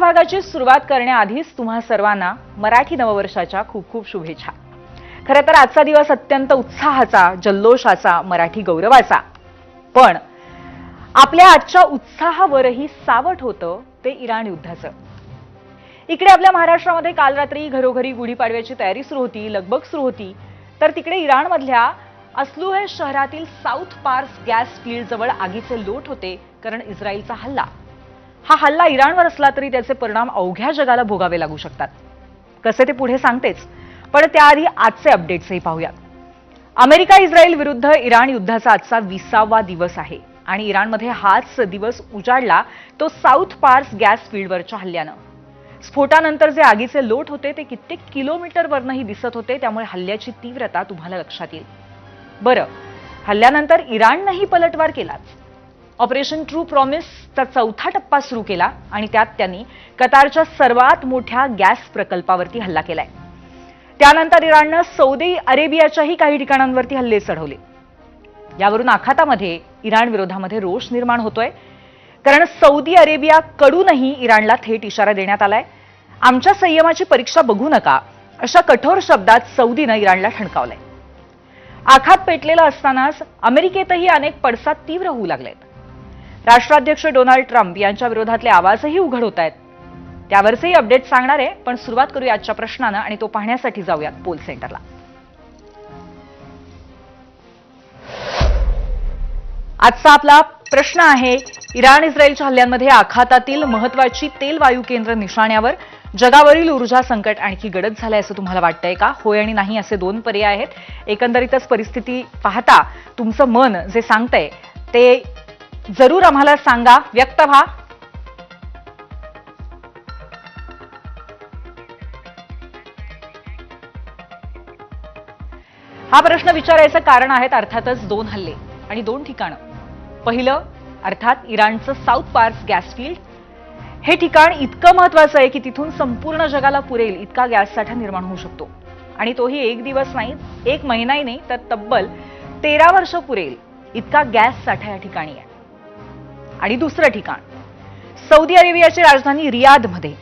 भागाची सुरुवात करण्याआधीच तुम्हा सर्वांना मराठी नववर्षाच्या खूप खूप शुभेच्छा। खरं तर आजचा दिवस अत्यंत उत्साहाचा, जल्लोषाचा, मराठी गौरवाचा, पण आपल्या आजच्या उत्साहावरही सावट होतं ते इराण युद्धाचं। इकडे आपल्या महाराष्ट्रामध्ये काल रात्री घरोघरी गुढीपाडव्याची तयारी सुरू होती, लगबग सुरू होती, तर तिकडे इराणमधल्या अस्लुहे शहरातील साऊथ पार्स गॅस फील्ड जवळ आगीचे लोट होते, कारण इस्रायलचा हल्ला। हा हल्ला इराणवर असला तरी त्याचे परिणाम अवघ्या जगाला भोगावे लागू शकतात। कसे ते पुढे सांगतेच, पण त्याआधी आजचे अपडेट्सही पाहूया। अमेरिका इस्रायल विरुद्ध इराण युद्धाचा आजचा 20वा दिवस आहे आणि इराणमध्ये हाच दिवस उजाडला तो साऊथ पार्स गॅस फील्डवरच्या हल्ल्यानं। स्फोटानंतर जे आगीचे लोट होते ते कित्येक किलोमीटरवरनंही दिसत होते, त्यामुळे हल्ल्याची तीव्रता तुम्हाला लक्षात येईल। बरं, हल्ल्यानंतर इराणनेही पलटवार केलाच। ऑपरेशन ट्रू प्रॉमिसचा चौथा टप्पा सुरू केला आणि त्यात त्यांनी कतारच्या सर्वात मोठ्या गॅस प्रकल्पावरती हल्ला केलाय। त्यानंतर इराणनं सौदी अरेबियाच्याही काही ठिकाणांवरती हल्ले चढवले। यावरून आखातामध्ये इराण विरोधामध्ये रोष निर्माण होतोय, कारण सौदी अरेबियाकडूनही इराणला थेट इशारा देण्यात आलाय। आमच्या संयमाची परीक्षा बघू नका, अशा कठोर शब्दात सौदीनं इराणला ठणकावलंय। आखात पेटलेला असतानाच अमेरिकेतही अनेक पडसाद तीव्र होऊ लागलेत। राष्ट्राध्यक्ष डोनाल्ड ट्रम्प यांच्या विरोधातले आवाजही उघड होत आहेत। त्यावरचेही अपडेट सांगणार आहे, पण सुरुवात करूया आजच्या प्रश्नानं आणि तो पाहण्यासाठी जाऊयात पोल सेंटरला। आजचा आपला प्रश्न आहे, इराण इस्रायलच्या हल्ल्यांमध्ये आखातातील महत्वाची तेल वायू केंद्र निशाण्यावर, जगावरील ऊर्जा संकट आणखी गडद झालंय असं तुम्हाला वाटतंय का? होय आणि नाही असे दोन पर्याय आहेत। एकंदरीतच परिस्थिती पाहता तुमचं मन जे सांगतंय ते जरूर आम्हाला सांगा, व्यक्त व्हा। हा प्रश्न विचारायचं कारण आहेत अर्थातच दोन हल्ले आणि दोन ठिकाणं। पहिलं अर्थात इराणचं साऊथ पार्स गॅस फील्ड। हे ठिकाण इतकं महत्वाचं आहे की तिथून संपूर्ण जगाला पुरेल इतका गॅस साठा निर्माण होऊ शकतो, आणि तोही एक दिवस नाही, एक महिनाही नाही, तर तब्बल 13 वर्ष पुरेल इतका गॅस साठा या ठिकाणी आहे। आणि दुसरं ठिकाण सौदी अरेबियाची राजधानी रियादमध्ये।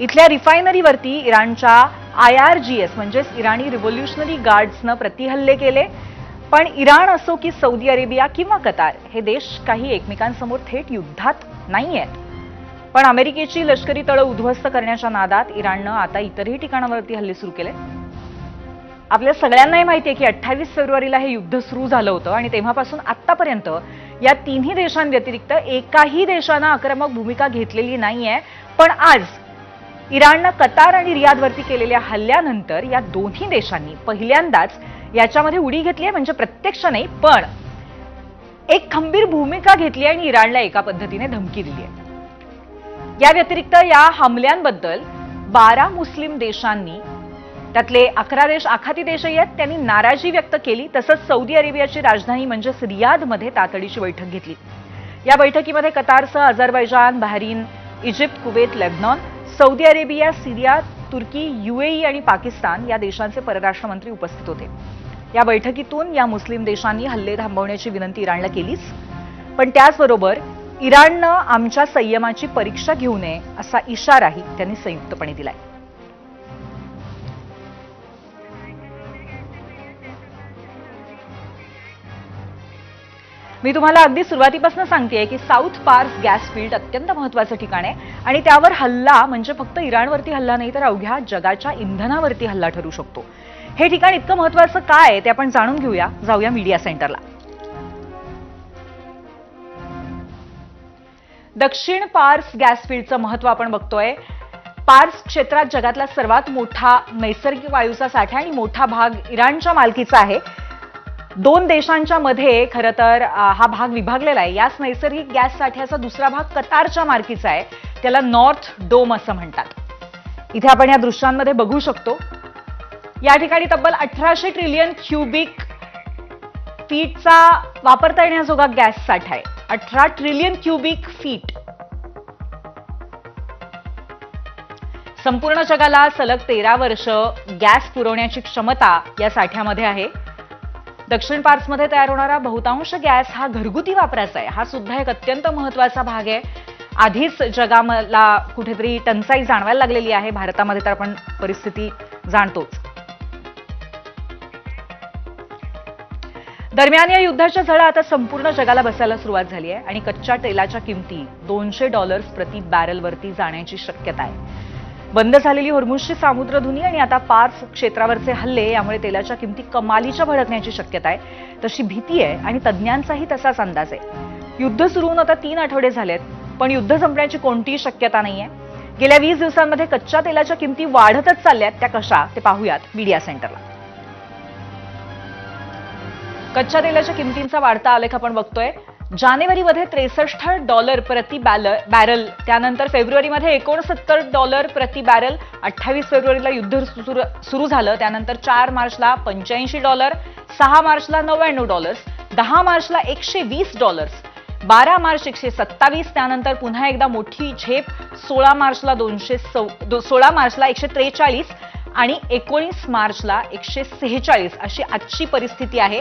इथल्या रिफायनरीवरती इराणच्या IRGC म्हणजेच इराणी रिव्होल्युशनरी गार्ड्सनं प्रतिहल्ले केले। पण इराण असो की सौदी अरेबिया किंवा कतार हे देश काही एकमेकांसमोर थेट युद्धात नाही आहेत, पण अमेरिकेची लष्करी तळं उद्ध्वस्त करण्याच्या नादात इराणनं आता इतरही ठिकाणांवरती हल्ले सुरू केले। आपल्या सगळ्यांनाही माहिती आहे की 28 फेब्रुवारीला हे युद्ध सुरू झालं होतं आणि तेव्हापासून आतापर्यंत या तिन्ही देशांव्यतिरिक्त एकाही देशानं आक्रमक भूमिका घेतलेली नाहीये। पण आज इराणनं कतार आणि रियादवरती केलेल्या हल्ल्यानंतर या दोन्ही देशांनी पहिल्यांदाच याच्यामध्ये उडी घेतली आहे, म्हणजे प्रत्यक्ष नाही पण एक खंबीर भूमिका घेतली आणि इराणला एका पद्धतीने धमकी दिली आहे। या व्यतिरिक्त या हमल्यांबद्दल 12 मुस्लिम देशांनी, त्यातले 11 देश आखाती देशही आहेत, त्यांनी नाराजी व्यक्त केली। तसंच सौदी अरेबियाची राजधानी म्हणजेच रियादमध्ये तातडीची बैठक घेतली। या बैठकीमध्ये कतारसह Azerbaijan, Bahrain, Egypt, Kuwait, Lebanon, Saudi Arabia, Syria, तुर्की, UAE आणि पाकिस्तान या देशांचे परराष्ट्र मंत्री उपस्थित होते। या बैठकीतून या मुस्लिम देशांनी हल्ले थांबवण्याची विनंती इराणला केलीच, पण त्याचबरोबर इराणनं आमच्या संयमाची परीक्षा घेऊ नये असा इशाराही त्यांनी संयुक्तपणे दिलाय। मी तुम्हाला अगदी सुरुवातीपासून सांगतेय की साऊथ पार्स गॅस फील्ड अत्यंत महत्वाचं ठिकाण आहे आणि त्यावर हल्ला म्हणजे फक्त इराणवरती हल्ला नाही, तर अवघ्या जगाच्या इंधनावरती हल्ला ठरू शकतो। हे ठिकाण इतकं महत्वाचं काय आहे ते आपण जाणून घेऊया, जाऊया मीडिया सेंटरला। दक्षिण पार्स गॅस फील्डचं महत्व आपण बघतोय। पार्स क्षेत्रात जगातला सर्वात मोठा नैसर्गिक वायूचा साठा आणि मोठा भाग इराणच्या मालकीचा आहे। दोन देशांच्या मध्ये खरं तर हा भाग विभागलेला आहे। याच नैसर्गिक गॅस साठ्याचा दुसरा भाग कतारच्या मालकीचा आहे, त्याला नॉर्थ डोम असं म्हणतात। इथे आपण या दृश्यांमध्ये बघू शकतो, या ठिकाणी तब्बल 1800 ट्रिलियन क्युबिक फीटचा वापरता येण्याजोगा गॅस साठा आहे। 18 ट्रिलियन क्युबिक फीट। संपूर्ण जगाला सलग 13 वर्ष गॅस पुरवण्याची क्षमता या साठ्यामध्ये आहे। दक्षिण पार्समध्ये तयार होणारा बहुतांश गॅस हा घरगुती वापराचा आहे। हा सुद्धा एक अत्यंत महत्त्वाचा भाग आहे। आधीच जगाला कुठेतरी टंचाई जाणवायला लागलेली आहे. भारतामध्ये तर आपण परिस्थिती जाणतोच. दरम्यान या युद्धाच्या झळा आता संपूर्ण जगाला बसायला सुरुवात झाली आहे आणि कच्च्या तेलाच्या किमती $200 प्रति बॅरलवरती जाण्याची शक्यता आहे. बंद झालेली होर्मुझची सामुद्रधुनी आणि आता पार्स क्षेत्रावरचे हल्ले यामुळे तेलाच्या किमती कमालीच्या भडकण्याची शक्यता आहे. तशी भीती आहे आणि तज्ज्ञांचाही तसाच अंदाज आहे. युद्ध सुरू होऊन आता 3 आठवडे झालेत, पण युद्ध संपण्याची कोणतीही शक्यता नाहीये. गेल्या 20 दिवसांमध्ये कच्च्या तेलाच्या किमती वाढतच चालल्यात. त्या कशा ते पाहूयात मीडिया सेंटरला. कच्च्या तेलाच्या किमतींचा वाढता आलेख आपण बघतोय. जानेवारीमध्ये $63 प्रति बॅरल, त्यानंतर फेब्रुवारीमध्ये $69 प्रति बॅरल, 28 फेब्रुवारीला युद्ध सुरू झालं, त्यानंतर 4 मार्चला $85, 6 मार्चला $99, 10 मार्चला $120, 12 मार्च 127, त्यानंतर पुन्हा एकदा मोठी झेप 16 मार्चला 143 आणि 19 मार्चला 146 अशी आजची परिस्थिती आहे.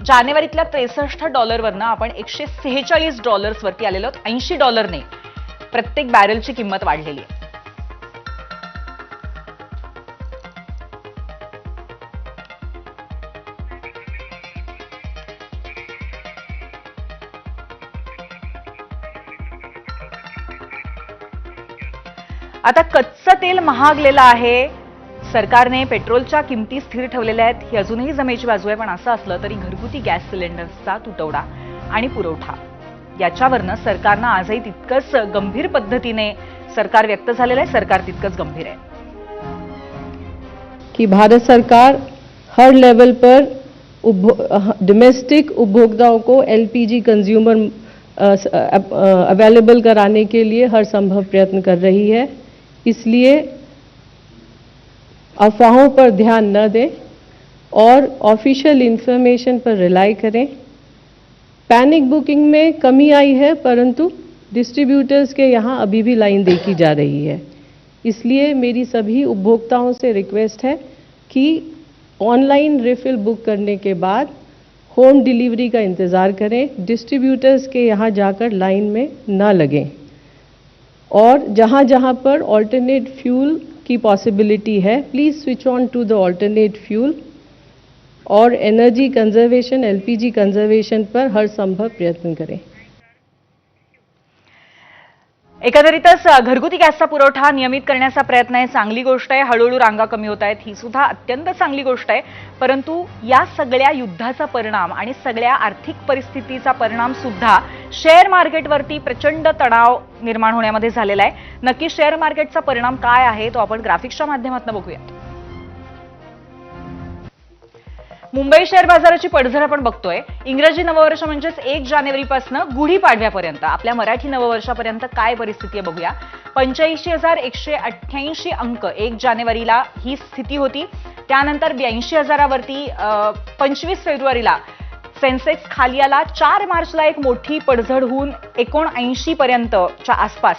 जानेवारीतल्या $63 वरनं आपण $146 वरती आलेलो आहोत. $80 ने प्रत्येक बॅरलची किंमत वाढलेली आहे. आता कच्चं तेल महागलेलं आहे. सरकारने पेट्रोलच्या किमती स्थिर ठेवलेल्या आहेत, ही अजूनही जमेची बाजू आहे. पण असं असलं तरी घरगुती गॅस सिलेंडर्सचा तुटवडा आणि पुरवठा याच्यावरनं सरकारनं आजही तितकंच गंभीर पद्धतीने सरकार व्यक्त झालेलं आहे. सरकार तितकंच गंभीर आहे कि भारत सरकार हर लेवल पर डोमेस्टिक उपभोक्ताओं को एलपीजी कंज्यूमर अवेलेबल कराने के लिए हर संभव प्रयत्न कर रही है. इसलिए अफवाहों पर ध्यान न दें और ऑफिशियल इंफॉर्मेशन पर रिलाई करें. पैनिक बुकिंग में कमी आई है, परंतु डिस्ट्रीब्यूटर्स के यहाँ अभी भी लाइन देखी जा रही है. इसलिए मेरी सभी उपभोक्ताओं से रिक्वेस्ट है कि ऑनलाइन रिफिल बुक करने के बाद होम डिलीवरी का इंतज़ार करें. डिस्ट्रीब्यूटर्स के यहाँ जाकर लाइन में न लगें और जहाँ जहाँ पर ऑल्टरनेट फ्यूल की पॉसिबिलिटी है, please switch on to the alternate fuel और एनर्जी कंजर्वेशन, एलपीजी कंजर्वेशन पर हर संभव प्रयत्न करें. एकंदरीतच घरगुती गॅसचा पुरवठा नियमित करण्याचा प्रयत्न आहे. चांगली गोष्ट आहे. हळूहळू रांगा कमी होत आहेत, ही सुद्धा अत्यंत चांगली गोष्ट आहे. परंतु या सगळ्या युद्धाचा परिणाम आणि सगळ्या आर्थिक परिस्थितीचा परिणाम सुद्धा शेअर मार्केटवरती प्रचंड तणाव निर्माण होण्यामध्ये झालेला आहे. नक्की शेअर मार्केटचा परिणाम काय आहे तो आपण ग्राफिक्सच्या माध्यमातून बघूयात. मुंबई शेअर बाजाराची पडझड आपण बघतोय. इंग्रजी नववर्ष म्हणजेच 1 जानेवारीपासून गुढीपाडव्यापर्यंत आपल्या मराठी नववर्षापर्यंत काय परिस्थिती आहे बघूया. 85,188 अंक 1 जानेवारीला ही स्थिती होती. त्यानंतर 82,000 वरती 25 फेब्रुवारीला सेन्सेक्स खाली आला. 4 मार्चला एक मोठी पडझड होऊन 79 पर्यंतच्या आसपास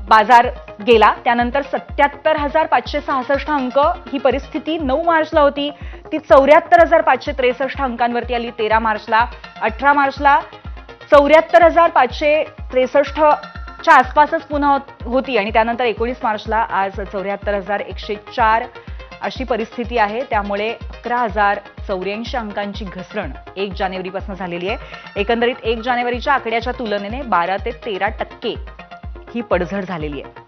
बाजार गेला. त्यानंतर 77,566 अंक ही परिस्थिती 9 मार्चला होती. ती 74,563 अंकांवरती आली 13 मार्चला. 18 मार्चला 74,563च्या आसपासच पुन्हा होती आणि त्यानंतर 19 मार्चला आज 74,104 अशी परिस्थिती आहे. त्यामुळे 11,084 अंकांची घसरण 1 जानेवारीपासून झालेली आहे. एकंदरीत 1 जानेवारीच्या आकड्याच्या तुलनेने 12 ते 13% ही पडझड झालेली आहे.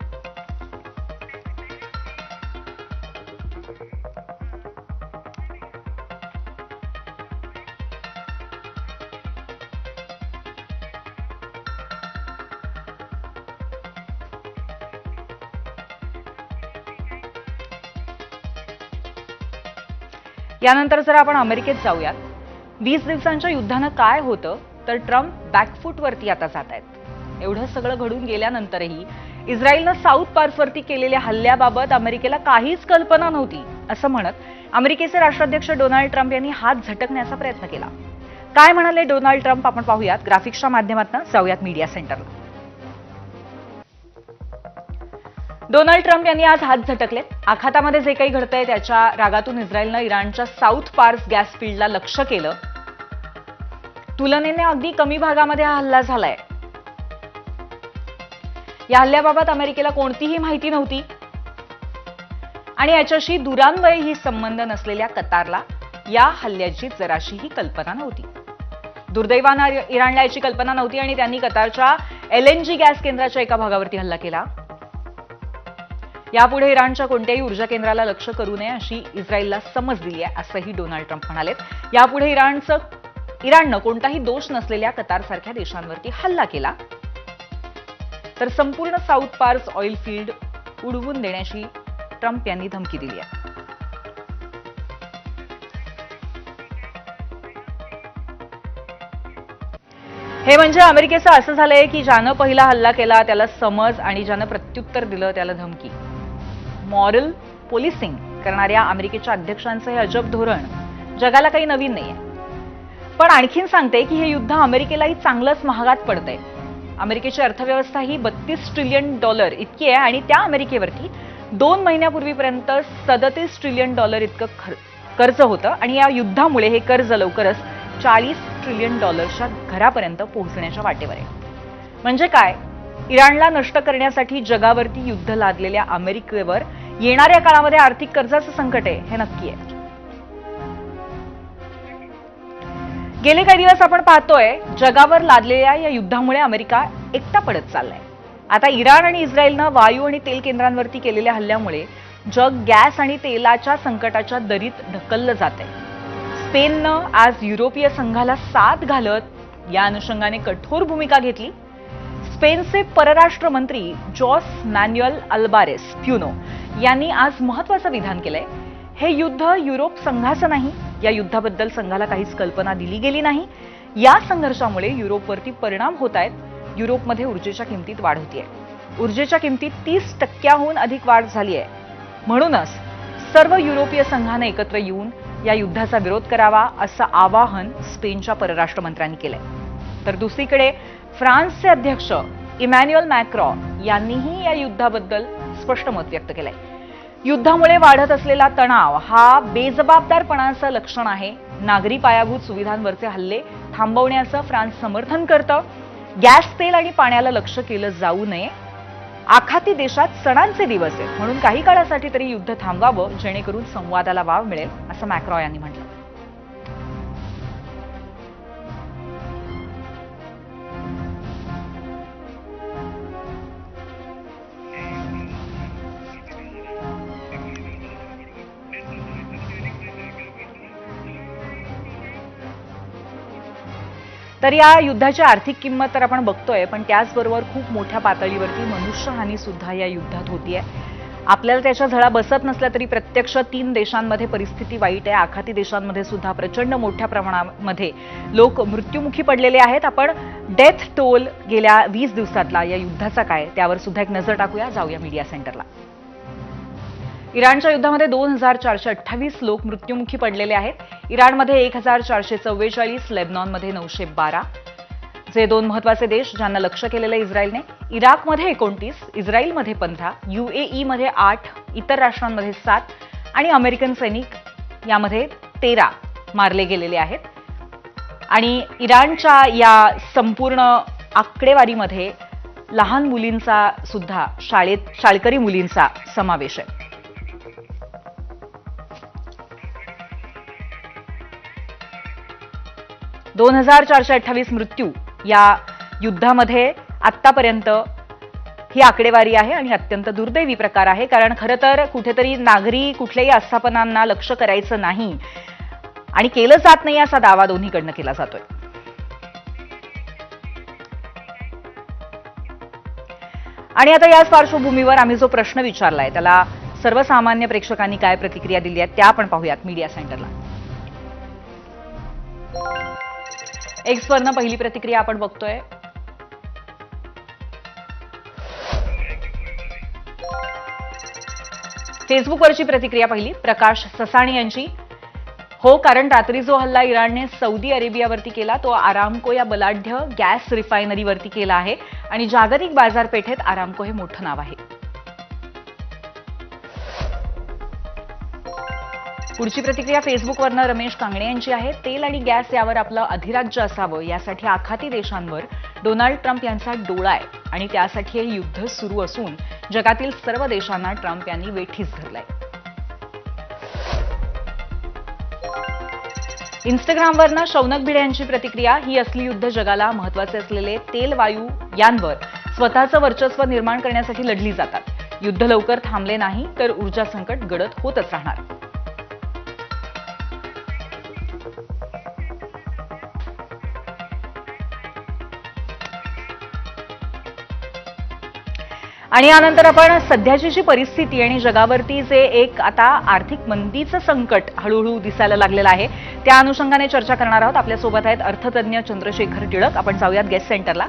यानंतर जर आपण अमेरिकेत जाऊयात. 20 दिवसांच्या युद्धानं काय होतं तर ट्रम्प बॅकफूटवरती आता जात आहेत. एवढं सगळं घडून गेल्यानंतरही इस्रायलनं साऊथ पार्सवरती केलेल्या हल्ल्याबाबत अमेरिकेला काहीच कल्पना नव्हती असं म्हणत अमेरिकेचे राष्ट्राध्यक्ष डोनाल्ड ट्रम्प यांनी हात झटकण्याचा प्रयत्न केला. काय म्हणाले डोनाल्ड ट्रम्प आपण पाहूयात. ग्राफिक्सच्या माध्यमातून जाऊयात मीडिया सेंटरला. डोनाल्ड ट्रम्प यांनी आज हात झटकले. आखातामध्ये जे काही घडतंय त्याच्या रागातून इस्रायलनं इराणच्या साऊथ पार्स गॅस फील्डला लक्ष्य केलं. तुलनेने अगदी कमी भागामध्ये हा हल्ला झालाय. या हल्ल्याबाबत अमेरिकेला कोणतीही माहिती नव्हती आणि याच्याशी दुरान्वयही संबंध नसलेल्या कतारला या हल्ल्याची जराशीही कल्पना नव्हती. दुर्दैवानं इराणला याची कल्पना नव्हती आणि त्यांनी कतारच्या LNG गॅस केंद्राच्या एका भागावरती हल्ला केला. यापुढे इराणच्या कोणत्याही ऊर्जा केंद्राला लक्ष्य करू नये अशी इस्रायलला समज दिली आहे, असंही डोनाल्ड ट्रम्प म्हणाले. यापुढे इराणनं कोणताही दोष नसलेल्या कतारसारख्या देशांवरती हल्ला केला तर संपूर्ण साऊथ पार्स ऑइल फील्ड उडवून देण्याची ट्रम्प यांनी धमकी दिली आहे. हे म्हणजे अमेरिकेचं असं झालंय की ज्यानं पहिला हल्ला केला त्याला समज आणि ज्यानं प्रत्युत्तर दिलं त्याला धमकी. मॉरल पोलिसिंग करणाऱ्या अमेरिकेच्या अध्यक्षांचं हे अजब धोरण जगाला काही नवीन नाहीये. पण आणखीन सांगते की हे युद्ध अमेरिकेलाही चांगलंच महागात पडतंय. अमेरिकेची अर्थव्यवस्था ही $32 ट्रिलियन इतकी आहे आणि त्या अमेरिकेवरती 2 महिन्यापूर्वीपर्यंत $37 ट्रिलियन इतकं कर्ज होतं आणि या युद्धामुळे हे कर्ज लवकरच $40 ट्रिलियन घरापर्यंत पोहोचण्याच्या वाटेवर आहे. म्हणजे काय? इराणला नष्ट करण्यासाठी जगावरती युद्ध लादलेल्या अमेरिकेवर येणाऱ्या काळामध्ये आर्थिक कर्जाचं संकट आहे हे नक्की आहे. गेले काही दिवस आपण पाहतोय जगावर लादलेल्या या युद्धामुळे अमेरिका एकटा पडत चाललाय. आता इराण आणि इस्रायलनं वायू आणि तेल केंद्रांवरती केलेल्या हल्ल्यामुळे जग गॅस आणि तेलाच्या संकटाच्या दरीत ढकललं जात आहे. स्पेननं आज युरोपीय संघाला साथ घालत या अनुषंगाने कठोर भूमिका घेतली. स्पेनचे परराष्ट्र मंत्री जॉस मॅन्युअल अल्बारेस प्युनो यांनी आज महत्त्वाचं विधान केलंय. हे युद्ध युरोप संघाचं नाही. या युद्धाबद्दल संघाला काहीच कल्पना दिली गेली नाही. या संघर्षामुळे युरोपवरती परिणाम होत आहेत. युरोपमध्ये ऊर्जेच्या किमतीत वाढ होतीये. ऊर्जेच्या किमतीत 30% अधिक वाढ झाली आहे. म्हणूनच सर्व युरोपीय संघाने एकत्र येऊन या युद्धाचा विरोध करावा असं आवाहन स्पेनच्या परराष्ट्र मंत्र्यांनी केलंय. तर दुसरीकडे फ्रान्सचे अध्यक्ष इमॅन्युअल मॅक्रॉन यांनीही या युद्धाबद्दल स्पष्ट मत व्यक्त केलंय. युद्धामुळे वाढत असलेला तणाव हा बेजबाबदारपणाचं लक्षण आहे. नागरी पायाभूत सुविधांवरचे हल्ले थांबवण्याचं फ्रान्स समर्थन करतं. गॅस, तेल आणि पाण्याला लक्ष्य केलं जाऊ नये. आखाती देशात सणांचे दिवस आहेत म्हणून काही काळासाठी तरी युद्ध थांबवावं जेणेकरून संवादाला वाव मिळेल असं मॅक्रॉन यांनी म्हटलं. तर या युद्धाची आर्थिक किंमत तर आपण बघतोय पण त्याचबरोबर खूप मोठ्या पातळीवरती मनुष्यहानी सुद्धा या युद्धात होतीये. आपल्याला त्याच्या झळा बसत नसल्या तरी प्रत्यक्ष 3 देशांमध्ये परिस्थिती वाईट आहे. आखाती देशांमध्ये सुद्धा प्रचंड मोठ्या प्रमाणामध्ये लोक मृत्युमुखी पडलेले आहेत. आपण डेथ टोल गेल्या 20 दिवसातला या युद्धाचा काय त्यावर सुद्धा एक नजर टाकूया. जाऊया मीडिया सेंटरला. इराणच्या युद्धामध्ये 2428 लोक मृत्युमुखी पडलेले आहेत. इराणमध्ये 1444, लेबनॉनमध्ये 912. जे 2 महत्वाचे देश ज्यांना लक्ष्य केलेलं इस्रायलने. इराकमध्ये 29, इस्रायलमध्ये 15, UAE मध्ये 8, इतर राष्ट्रांमध्ये 7 आणि अमेरिकन सैनिक यामध्ये 13 मारले गेलेले आहेत. आणि इराणच्या या संपूर्ण आकडेवारीमध्ये लहान मुलींचा सुद्धा शाळकरी मुलींचा समावेश आहे. 2428 मृत्यू या युद्धामध्ये आतापर्यंत ही आकडेवारी आहे आणि अत्यंत दुर्दैवी प्रकार आहे. कारण खरं तर कुठेतरी नागरी कुठल्याही आस्थापनांना लक्ष्य करायचं नाही आणि केलं जात नाही असा दावा दोन्हीकडनं केला जातोय. आणि आता याच पार्श्वभूमीवर आम्ही जो प्रश्न विचारलाय त्याला सर्वसामान्य प्रेक्षकांनी काय प्रतिक्रिया दिली आहे त्या आपण पाहूयात मीडिया सेंटरला. एक्सवरनं पहिली प्रतिक्रिया आपण बघतोय. फेसबुकवरची प्रतिक्रिया पहिली प्रकाश ससाणी यांची. हो, कारण रात्री जो हल्ला इराणने सौदी अरेबियावरती केला तो आरामको या बलाढ्य गॅस रिफायनरीवरती केला आहे आणि जागतिक बाजारपेठेत आरामको हे मोठं नाव आहे. पुढची प्रतिक्रिया फेसबुकवरनं रमेश कांगणे यांची आहे. तेल आणि गॅस यावर आपलं अधिराज्य असावं यासाठी आखाती देशांवर डोनाल्ड ट्रम्प यांचा डोळा आहे आणि त्यासाठी हे युद्ध सुरू असून जगातील सर्व देशांना ट्रम्प यांनी वेठीस धरलंय. इंस्टाग्रामवरनं शौनक भिडे यांची प्रतिक्रिया. ही असली युद्ध जगाला महत्वाचे असलेले तेल वायू यांवर स्वतःचं वर्चस्व निर्माण करण्यासाठी लढली जातात. युद्ध लवकर थांबले नाही तर ऊर्जा संकट गडद होतच राहणार. आणि यानंतर आपण सध्याची जी परिस्थिती आणि जगावरती जे एक आता आर्थिक मंदीचं संकट हळूहळू दिसायला लागलेलं आहे त्या अनुषंगाने चर्चा करणार आहोत. आपल्यासोबत आहेत अर्थतज्ञ चंद्रशेखर टिळक. आपण जाऊयात गेस्ट सेंटरला.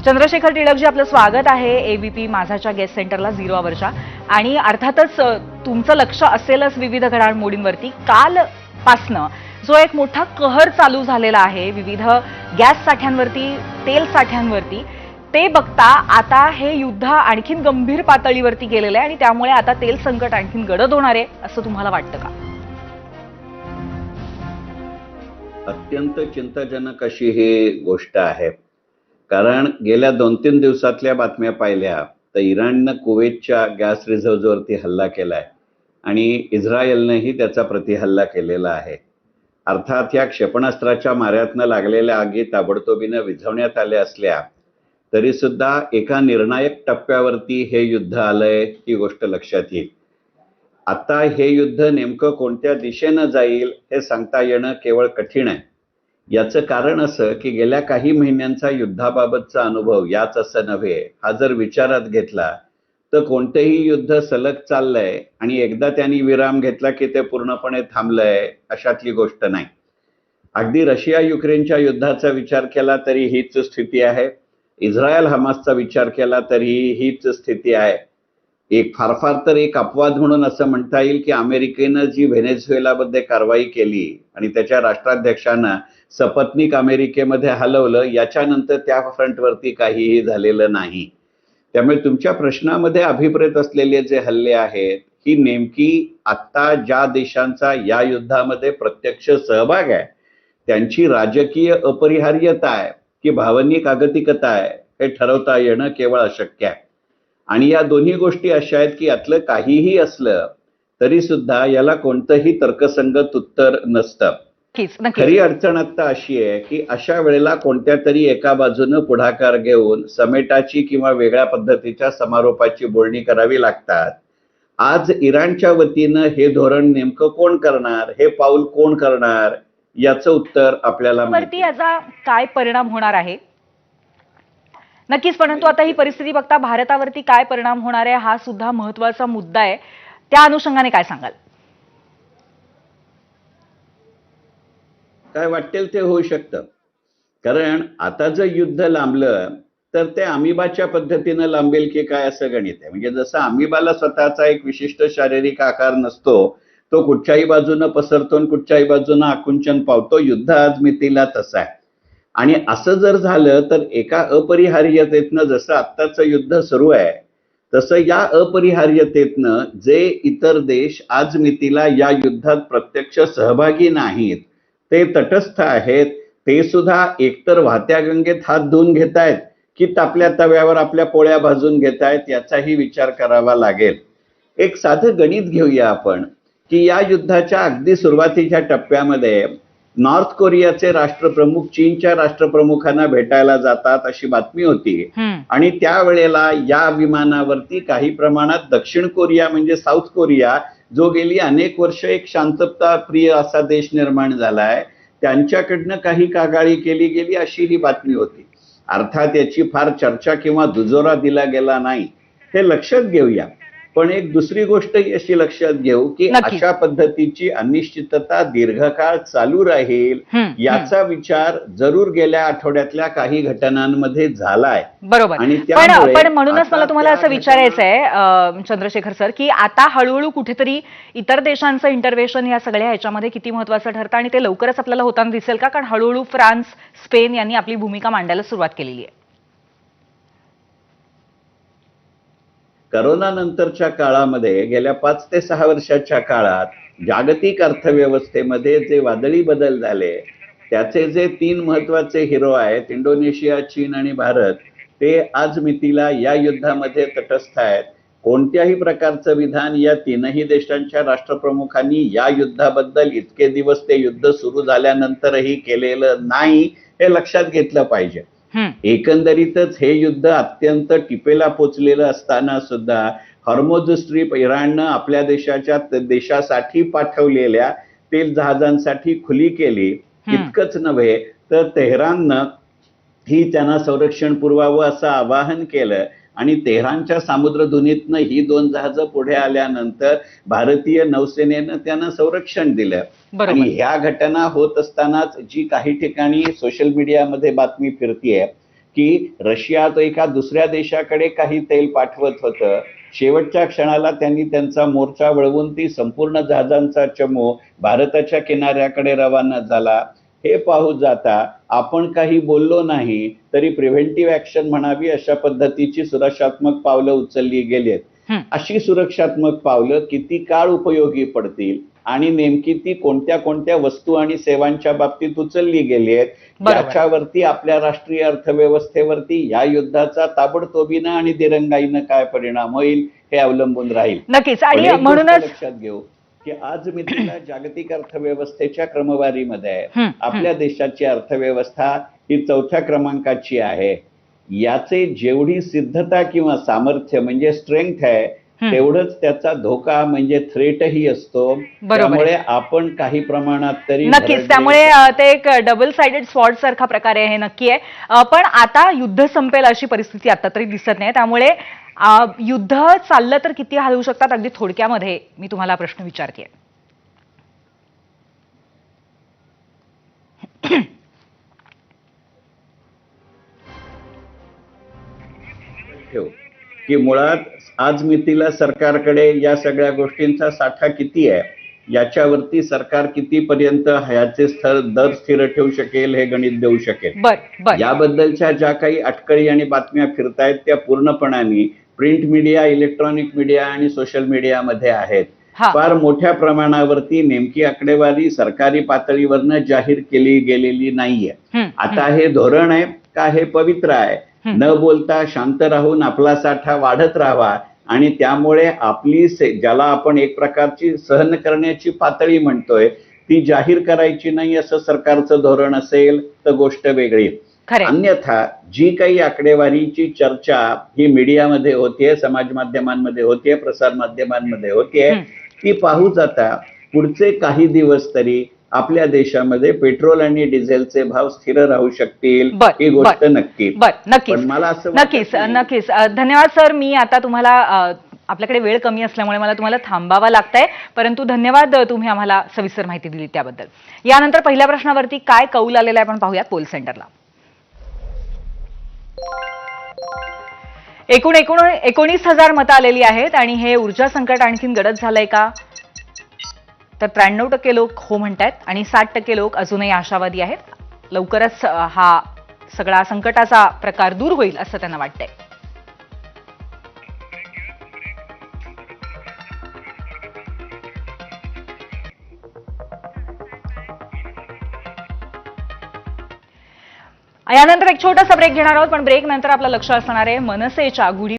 चंद्रशेखर टिळकजी, आपलं स्वागत आहे एबीपी माझाच्या गेस्ट सेंटरला 0 आवरच्या. आणि अर्थातच तुमचं लक्ष असेलच विविध घडामोडींवरती. कालपासनं जो एक मोठा कहर चालू झालेला आहे विविध गॅस साठ्यांवरती, तेल साठ्यांवरती, ते बघता आता हे युद्ध आणखीन गंभीर पातळीवरती गेलेलं आहे आणि त्यामुळे आता तेल संकट आणखीन गडद होणार आहे असं तुम्हाला वाटतं का? अत्यंत चिंताजनक अशी ही गोष्ट आहे. कारण गेल्या 2-3 दिवसातल्या बातम्या पाहिल्या तर इराणनं कुवेतच्या गॅस रिझर्व्हवरती हल्ला केलाय आणि इस्रायलनेही त्याचा प्रतिहल्ला केलेला आहे. अर्थात या क्षेपणास्त्राच्या माऱ्यातनं लागलेल्या आगी ताबडतोबीनं विझवण्यात आल्या असल्या तरी सुद्धा एका निर्णायक टप्प्यावरती हे युद्ध आलंय ही गोष्ट लक्षात येईल. आता हे युद्ध नेमकं कोणत्या दिशेनं जाईल हे सांगता येणं केवळ कठीण आहे. याचं कारण असं की गेल्या काही महिन्यांचा युद्धाबाबतचा अनुभव याच असं नव्हे, हा जर विचारात घेतला तर कोणतेही युद्ध सलग चाललंय आणि एकदा त्यांनी विराम घेतला की ते पूर्णपणे थांबलंय अशातली गोष्ट नाही. अगदी रशिया युक्रेनच्या युद्धाचा विचार केला तरी हीच स्थिती आहे. इस्रायल हमासचा विचार केला तरी हीच स्थिती आहे. एक फार तर एक अपवाद म्हणून असं म्हणता येईल की अमेरिकेनं जी व्हेनेझुएलामध्ये कारवाई केली आणि त्याच्या राष्ट्राध्यक्षांना सपत्नीक अमेरिकेमध्ये हलवलं, याच्यानंतर त्या फ्रंटवरती काहीही झालेलं नाही. त्यामुळे तुमच्या प्रश्नामध्ये अभिप्रेत असलेले जे हल्ले आहेत ही नेमकी आता ज्या देशांचा या युद्धामध्ये प्रत्यक्ष सहभाग आहे त्यांची राजकीय अपरिहार्यता आहे की भावनिक आगतिकता आहे हे ठरवता येणं केवळ अशक्य आहे. आणि या दोन्ही गोष्टी अशा आहेत की यातलं काहीही असलं तरी सुद्धा याला कोणतंही तर्कसंगत उत्तर नसतं. खरी अडचण आता अशी आहे की अशा वेळेला कोणत्या तरी एका बाजूनं पुढाकार घेऊन समेटाची किंवा वेगळ्या पद्धतीच्या समारोपाची बोलणी करावी लागतात. आज इराणच्या वतीनं हे धोरण नेमकं कोण करणार, हे पाऊल कोण करणार, याचं उत्तर आपल्याला वरती याचा काय परिणाम होणार आहे नक्कीच. परंतु आता ही परिस्थिती बघता भारतावरती काय परिणाम होणार आहे हा सुद्धा महत्वाचा मुद्दा आहे. त्या अनुषंगाने काय सांगाल? काय वाटेल ते होऊ शकतं. कारण आता जर युद्ध लांबलं तर ते अमिबाच्या पद्धतीनं लांबेल की काय असं गणित आहे. म्हणजे जसं अमिबाला स्वतःचा एक विशिष्ट शारीरिक आकार नसतो, तो कुठच्याही बाजूनं पसरतो आणि कुठच्याही बाजूनं आकुंचन पावतो. युद्ध आज मितीला तसं आहे. आणि असं जर झालं तर एका अपरिहार्यतेतनं जसं आत्ताचं युद्ध सुरू आहे तसं या अपरिहार्यतेतनं जे इतर देश आज मितीला या युद्धात प्रत्यक्ष सहभागी नाहीत, ते तटस्थ आहेत, ते सुद्धा एकतर वाहत्या गंगेत हात धुवून घेतायत की तापल्या तव्यावर आपल्या पोळ्या भाजून घेतायत याचाही विचार करावा लागेल. एक साधं गणित घेऊया आपण की या युद्धाच्या अगदी सुरुवातीच्या टप्प्यामध्ये नॉर्थ कोरियाचे राष्ट्रप्रमुख चीनच्या राष्ट्रप्रमुखांना भेटायला जातात अशी बातमी होती. आणि त्यावेळेला या विमानावरती काही प्रमाणात दक्षिण कोरिया म्हणजे साऊथ कोरिया जो गेली अनेक वर्ष एक शांतता प्रिय असा देश निर्माण झालाय त्यांच्याकडनं काही कागाळी केली गेली अशी ही बातमी होती. अर्थात याची फार चर्चा किंवा दुजोरा दिला गेला नाही, हे लक्षात घेऊया. पण एक दुसरी गोष्टही अशी लक्षात घेऊ की अशा पद्धतीची अनिश्चितता दीर्घकाळ चालू राहील याचा विचार जरूर गेल्या आठवड्यातल्या काही घटनांमध्ये झालाय. बरोबर. पण म्हणूनच मला तुम्हाला असं विचारायचं आहे चंद्रशेखर सर की आता हळूहळू कुठेतरी इतर देशांचं इंटरव्हेन्शन या सगळ्या ह्याच्यामध्ये किती महत्वाचं ठरतं आणि ते लवकरच आपल्याला होताना दिसेल का? कारण हळूहळू फ्रान्स, स्पेन यांनी आपली भूमिका मांडायला सुरुवात केलेली आहे. करोना नंतरच्या काळामध्ये गेल्या 5 ते 6 वर्षाच्या काळात जागतिक अर्थव्यवस्थेमध्ये जे वादळी बदल झाले त्याचे जे 3 महत्वाचे हिरो आहेत, इंडोनेशिया, चीन आणि भारत, ते आज मितीला या युद्धामध्ये तटस्थ आहेत. कोणत्याही प्रकारचं विधान या तीनही देशांच्या राष्ट्रप्रमुखांनी या युद्धाबद्दल इतके दिवस ते युद्ध सुरू झाल्यानंतरही केलेलं नाही, हे लक्षात घेतलं पाहिजे. एकंदरीतच हे युद्ध अत्यंत टिपेला पोचलेलं असताना सुद्धा हॉर्मुझ स्ट्रीप इराणनं आपल्या देशासाठी पाठवलेल्या तेल जहाजांसाठी खुली केली. इतकंच नव्हे तर तेहराननं ही त्यांना संरक्षण पुरवावं असं आवाहन केलं आणि तेहरानच्या सामुद्रधुनीतनं ही 2 जहाजं पुढे आल्यानंतर भारतीय नौसेनेनं त्यांना संरक्षण दिलं. आणि ह्या घटना होत असतानाच जी काही ठिकाणी सोशल मीडियामध्ये बातमी फिरतीये की रशिया तो एका दुसऱ्या देशाकडे काही तेल पाठवत होतं, शेवटच्या क्षणाला त्यांनी त्यांचा मोर्चा वळवून ती संपूर्ण जहाजांचा चमू भारताच्या किनाऱ्याकडे रवाना झाला. हे पाहू जाता आपण काही बोललो नाही तरी प्रिव्हेंटिव्ह ऍक्शन म्हणावी अशा पद्धतीची सुरक्षात्मक पावलं उचलली गेलीत. अशी सुरक्षात्मक पावलं किती काळ उपयोगी पडतील आणि नेमकी ती कोणत्या कोणत्या वस्तू आणि सेवांच्या बाबतीत उचलली गेली आहेत याच्यावरती आपल्या राष्ट्रीय अर्थव्यवस्थेवरती या युद्धाचा ताबडतोबीनं आणि दिरंगाईनं काय परिणाम होईल हे अवलंबून राहील. नक्कीच. आणि म्हणूनच लक्षात घेऊ की आज मितीला जागतिक अर्थव्यवस्थेच्या क्रमवारीमध्ये आपल्या देशाची अर्थव्यवस्था ही 4थ्या क्रमांकाची आहे. याचे जेवढी सिद्धता किंवा सामर्थ्य म्हणजे स्ट्रेंथ आहे तेवढंच त्याचा धोका म्हणजे थ्रेटही असतो. त्यामुळे आपण काही प्रमाणात तरी नक्कीच, त्यामुळे ते एक डबल साइडेड स्वॉर्ड सारखा प्रकार आहे हे नक्की आहे. पण आता युद्ध संपेल अशी परिस्थिती आता तरी दिसत नाही. त्यामुळे युद्ध चाललं तर किती हाल होऊ शकतात अगदी थोडक्यामध्ये मी तुम्हाला प्रश्न विचारते. ठेव की मुळात आज मितीला सरकारकडे या सगळ्या गोष्टींचा साठा किती आहे याच्यावरती सरकार कितीपर्यंत ह्याचे दर स्थिर ठेवू शकेल हे गणित देऊ शकेल. याबद्दलच्या ज्या काही अटकळी आणि बातम्या फिरतायत त्या पूर्णपणाने प्रिंट मीडिया, इलेक्ट्रॉनिक मीडिया आणि सोशल मीडियामध्ये आहेत. फार मोठ्या प्रमाणावरती नेमकी आकडेवारी सरकारी पातळीवरनं जाहीर केली गेलेली नाहीये. आता हे धोरण आहे का हे पवित्र आहे? न बोलता शांत राहून आपला साठा वाढत राहावा आणि त्यामुळे आपली ज्याला आपण एक प्रकारची सहन करण्याची पातळी म्हणतोय ती जाहीर करायची नाही असं सरकारचं धोरण असेल तर गोष्ट वेगळी. अन्यथा जी काही आकडेवारीची चर्चा ही मीडियामध्ये होतीये, समाज माध्यमांमध्ये होतीये, प्रसार माध्यमांमध्ये होतीये, ती पाहू जाता पुढचे काही दिवस तरी आपल्या देशामध्ये पेट्रोल आणि डिझेलचे भाव स्थिर राहू शकतील ही गोष्ट नक्की. पण मला असं नक्कीच धन्यवाद सर. मी आता तुम्हाला आपल्याकडे वेळ कमी असल्यामुळे मला तुम्हाला थांबावा लागतंय, परंतु धन्यवाद, तुम्ही आम्हाला सविस्तर माहिती दिली त्याबद्दल. यानंतर पहिल्या प्रश्नावरती काय कौल आलेला आहे आपण पाहूयात पोल सेंटरला. एकूण 19,000 मतं आलेली आहेत आणि हे ऊर्जा संकट आणखीन गडद झालंय का, तर 93% लोक हो म्हणतायत आणि 60% लोक अजूनही आशावादी आहेत. लवकरच हा सगळा संकटाचा प्रकार दूर होईल असं त्यांना वाटतंय. यानंतर एक छोटासा ब्रेक घेणार आहोत, पण ब्रेक नंतर आपलं लक्ष असणार आहे मनसेच्या गुढी